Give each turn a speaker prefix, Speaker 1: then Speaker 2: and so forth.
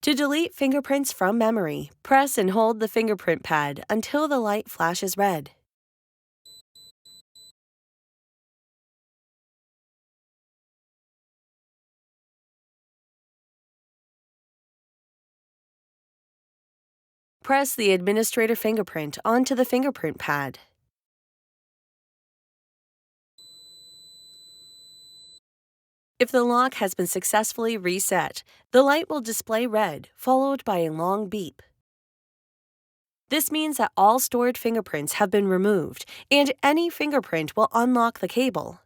Speaker 1: To delete fingerprints from memory, press and hold the fingerprint pad until the light flashes red. Press the administrator fingerprint onto the fingerprint pad. If the lock has been successfully reset, the light will display red, followed by a long beep. This means that all stored fingerprints have been removed, and any fingerprint will unlock the cable.